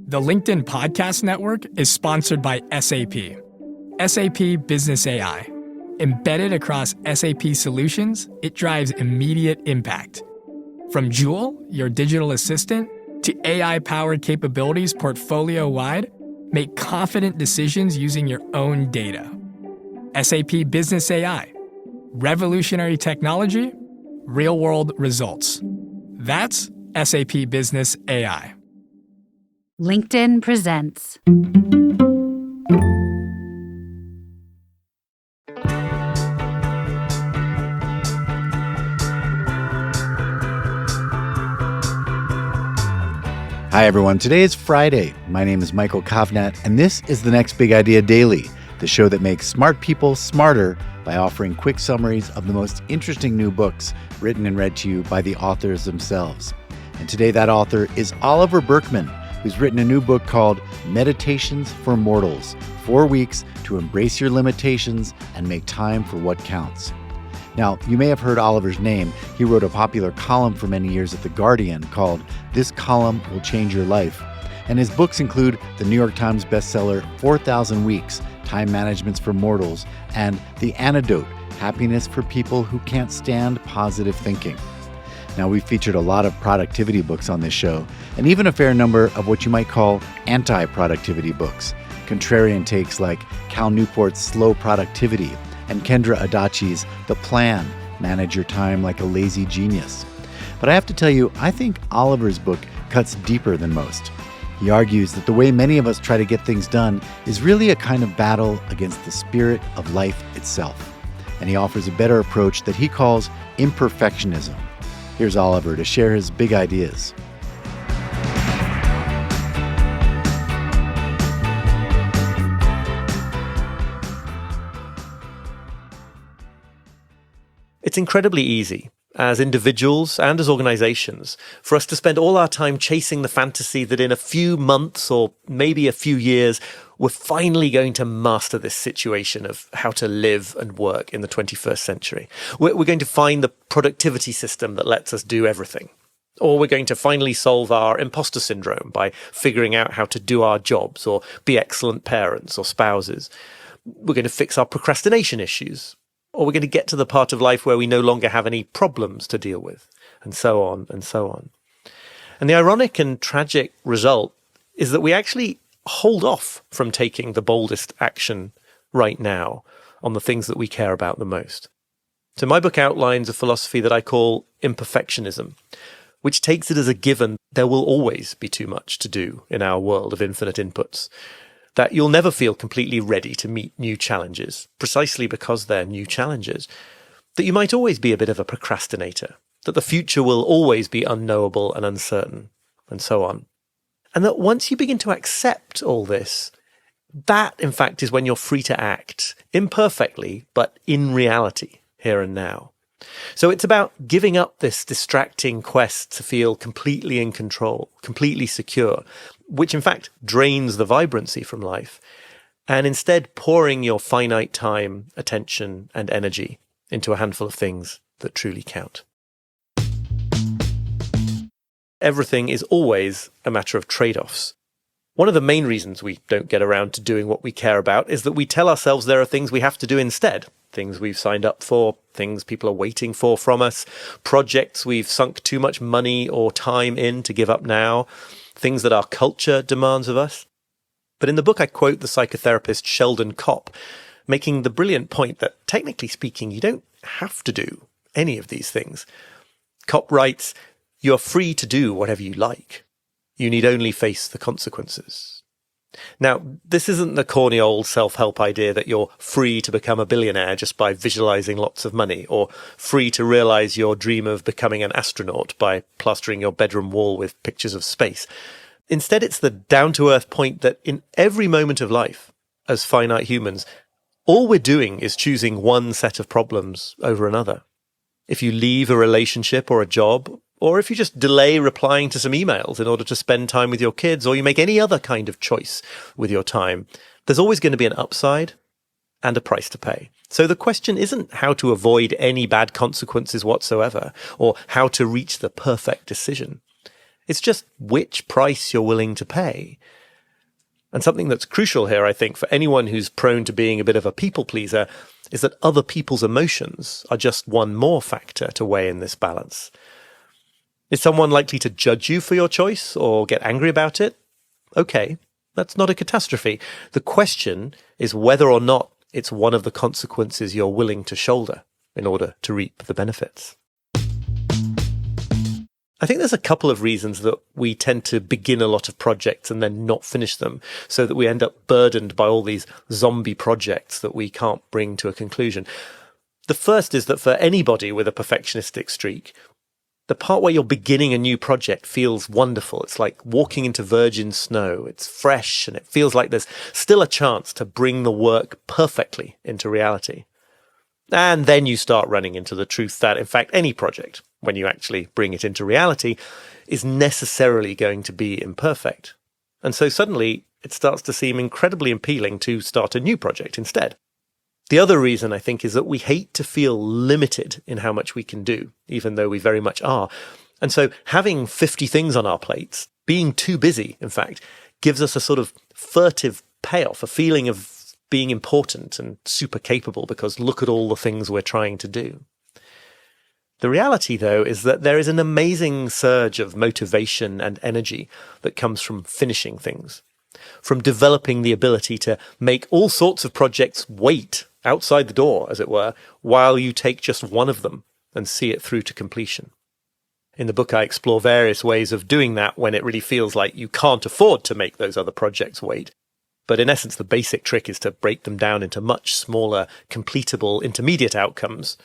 The LinkedIn Podcast Network is sponsored by SAP. SAP Business AI. Embedded across SAP solutions, it drives immediate impact. From Joule, your digital assistant, to AI-powered capabilities portfolio-wide, make confident decisions using your own data. SAP Business AI. Revolutionary technology, real-world results. That's SAP Business AI. LinkedIn presents. Hi, everyone. Today is Friday. My name is Michael Kovnat, and this is the Next Big Idea Daily, the show that makes smart people smarter by offering quick summaries of the most interesting new books written and read to you by the authors themselves. And today that author is Oliver Burkeman, who's written a new book called Meditations for Mortals, 4 weeks to embrace your limitations and make time for what counts. Now, you may have heard Oliver's name. He wrote a popular column for many years at The Guardian called This Column Will Change Your Life. And his books include the New York Times bestseller 4,000 Weeks, Time Managements for Mortals, and The Antidote, Happiness for People Who Can't Stand Positive Thinking. Now, we've featured a lot of productivity books on this show, and even a fair number of what you might call anti-productivity books, contrarian takes like Cal Newport's Slow Productivity and Kendra Adachi's The Plan, Manage Your Time Like a Lazy Genius. But I have to tell you, I think Oliver's book cuts deeper than most. He argues that the way many of us try to get things done is really a kind of battle against the spirit of life itself. And he offers a better approach that he calls imperfectionism. Here's Oliver to share his big ideas. It's incredibly easy, as individuals and as organizations, for us to spend all our time chasing the fantasy that in a few months or maybe a few years, we're finally going to master this situation of how to live and work in the 21st century. We're going to find the productivity system that lets us do everything. Or we're going to finally solve our imposter syndrome by figuring out how to do our jobs or be excellent parents or spouses. We're going to fix our procrastination issues. Or we're going to get to the part of life where we no longer have any problems to deal with, and so on and so on. And the ironic and tragic result is that we actually hold off from taking the boldest action right now on the things that we care about the most. So my book outlines a philosophy that I call imperfectionism, which takes it as a given there will always be too much to do in our world of infinite inputs, that you'll never feel completely ready to meet new challenges, precisely because they're new challenges, that you might always be a bit of a procrastinator, that the future will always be unknowable and uncertain, and so on. And that once you begin to accept all this, that, in fact, is when you're free to act, imperfectly, but in reality, here and now. So it's about giving up this distracting quest to feel completely in control, completely secure, which in fact drains the vibrancy from life, and instead pouring your finite time, attention, and energy into a handful of things that truly count. Everything is always a matter of trade-offs. One of the main reasons we don't get around to doing what we care about is that we tell ourselves there are things we have to do instead. Things we've signed up for, things people are waiting for from us, projects we've sunk too much money or time in to give up now, things that our culture demands of us. But in the book, I quote the psychotherapist Sheldon Kopp, making the brilliant point that, technically speaking, you don't have to do any of these things. Kopp writes, "You're free to do whatever you like. You need only face the consequences." Now, this isn't the corny old self-help idea that you're free to become a billionaire just by visualizing lots of money, or free to realize your dream of becoming an astronaut by plastering your bedroom wall with pictures of space. Instead, it's the down-to-earth point that in every moment of life, as finite humans, all we're doing is choosing one set of problems over another. If you leave a relationship or a job, or if you just delay replying to some emails in order to spend time with your kids, or you make any other kind of choice with your time, there's always going to be an upside and a price to pay. So the question isn't how to avoid any bad consequences whatsoever, or how to reach the perfect decision. It's just which price you're willing to pay. And something that's crucial here, I think, for anyone who's prone to being a bit of a people pleaser is that other people's emotions are just one more factor to weigh in this balance. Is someone likely to judge you for your choice or get angry about it? Okay, that's not a catastrophe. The question is whether or not it's one of the consequences you're willing to shoulder in order to reap the benefits. I think there's a couple of reasons that we tend to begin a lot of projects and then not finish them, so that we end up burdened by all these zombie projects that we can't bring to a conclusion. The first is that for anybody with a perfectionistic streak, the part where you're beginning a new project feels wonderful. It's like walking into virgin snow. It's fresh and it feels like there's still a chance to bring the work perfectly into reality. And then you start running into the truth that, in fact, any project, when you actually bring it into reality, is necessarily going to be imperfect. And so suddenly it starts to seem incredibly appealing to start a new project instead. The other reason, I think, is that we hate to feel limited in how much we can do, even though we very much are. And so having 50 things on our plates, being too busy, in fact, gives us a sort of furtive payoff, a feeling of being important and super capable because look at all the things we're trying to do. The reality, though, is that there is an amazing surge of motivation and energy that comes from finishing things, from developing the ability to make all sorts of projects wait outside the door, as it were, while you take just one of them and see it through to completion. In the book, I explore various ways of doing that when it really feels like you can't afford to make those other projects wait. But in essence, the basic trick is to break them down into much smaller, completable, intermediate outcomes,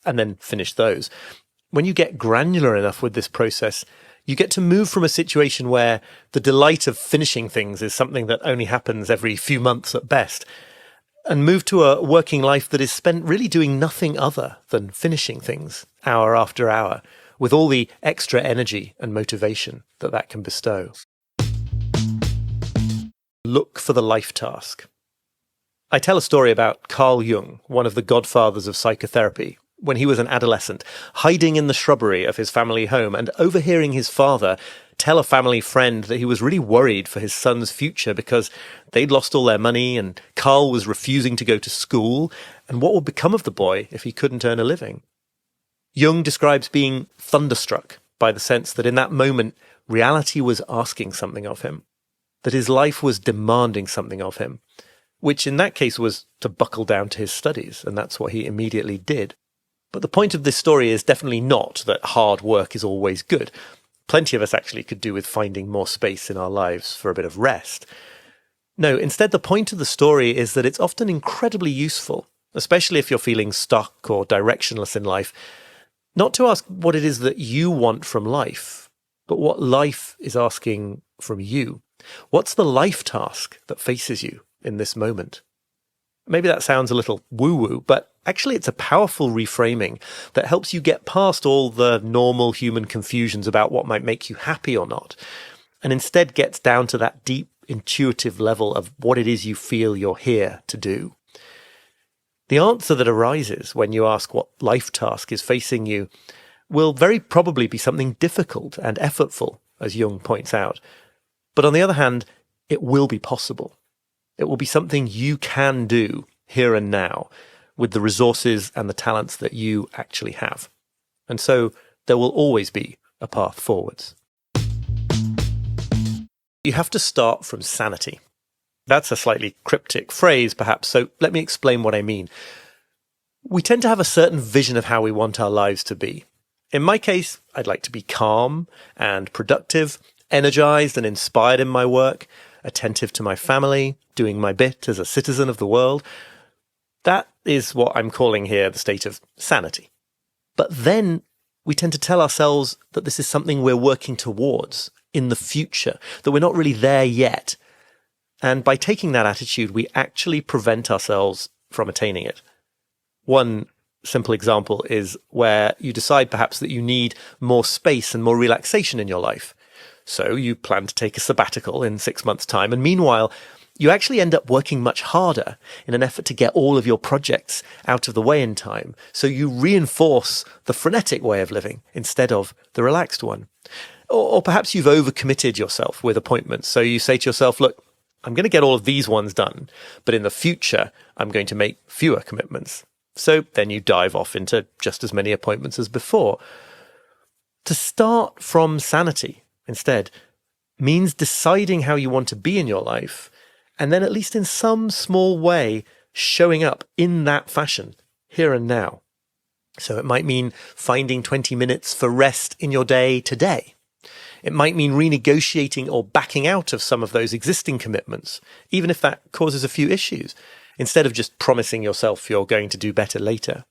and then finish those. When you get granular enough with this process, you get to move from a situation where the delight of finishing things is something that only happens every few months at best, and move to a working life that is spent really doing nothing other than finishing things hour after hour, with all the extra energy and motivation that that can bestow. Look for the life task. I tell a story about Carl Jung, one of the godfathers of psychotherapy, when he was an adolescent, hiding in the shrubbery of his family home and overhearing his father tell a family friend that he was really worried for his son's future because they'd lost all their money and Carl was refusing to go to school, and what would become of the boy if he couldn't earn a living. Jung describes being thunderstruck by the sense that in that moment, reality was asking something of him, that his life was demanding something of him, which in that case was to buckle down to his studies, and that's what he immediately did. But the point of this story is definitely not that hard work is always good. Plenty of us actually could do with finding more space in our lives for a bit of rest. No, instead the point of the story is that it's often incredibly useful, especially if you're feeling stuck or directionless in life, not to ask what it is that you want from life, but what life is asking from you. What's the life task that faces you in this moment? Maybe that sounds a little woo-woo, but actually it's a powerful reframing that helps you get past all the normal human confusions about what might make you happy or not, and instead gets down to that deep, intuitive level of what it is you feel you're here to do. The answer that arises when you ask what life task is facing you will very probably be something difficult and effortful, as Jung points out. But on the other hand, it will be possible. It will be something you can do here and now with the resources and the talents that you actually have. And so there will always be a path forwards. You have to start from sanity. That's a slightly cryptic phrase, perhaps, so let me explain what I mean. We tend to have a certain vision of how we want our lives to be. In my case, I'd like to be calm and productive, energized and inspired in my work, attentive to my family, doing my bit as a citizen of the world. That is what I'm calling here the state of sanity. But then we tend to tell ourselves that this is something we're working towards in the future, that we're not really there yet. And by taking that attitude, we actually prevent ourselves from attaining it. One simple example is where you decide perhaps that you need more space and more relaxation in your life. So you plan to take a sabbatical in 6 months' time, and meanwhile, you actually end up working much harder in an effort to get all of your projects out of the way in time. So you reinforce the frenetic way of living instead of the relaxed one. Or perhaps you've overcommitted yourself with appointments. So you say to yourself, look, I'm going to get all of these ones done, but in the future, I'm going to make fewer commitments. So then you dive off into just as many appointments as before. To start from sanity instead means deciding how you want to be in your life, and then at least in some small way showing up in that fashion, here and now. So it might mean finding 20 minutes for rest in your day today. It might mean renegotiating or backing out of some of those existing commitments, even if that causes a few issues, instead of just promising yourself you're going to do better later.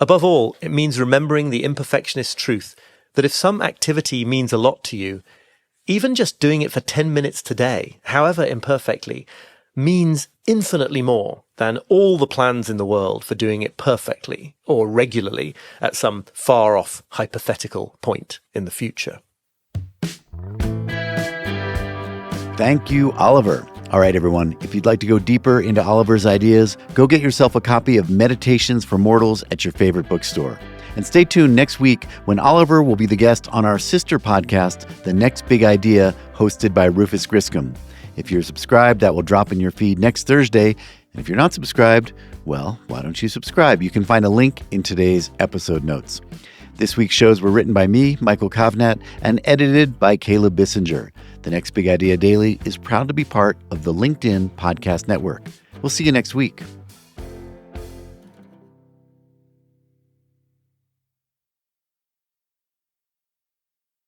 Above all, it means remembering the imperfectionist truth that if some activity means a lot to you, even just doing it for 10 minutes today, however imperfectly, means infinitely more than all the plans in the world for doing it perfectly or regularly at some far-off hypothetical point in the future. Thank you, Oliver. All right, everyone, if you'd like to go deeper into Oliver's ideas, go get yourself a copy of Meditations for Mortals at your favorite bookstore. And stay tuned next week when Oliver will be the guest on our sister podcast, The Next Big Idea, hosted by Rufus Griscom. If you're subscribed, that will drop in your feed next Thursday. And if you're not subscribed, well, why don't you subscribe? You can find a link in today's episode notes. This week's shows were written by me, Michael Kovnat, and edited by Caleb Bissinger. The Next Big Idea Daily is proud to be part of the LinkedIn Podcast Network. We'll see you next week.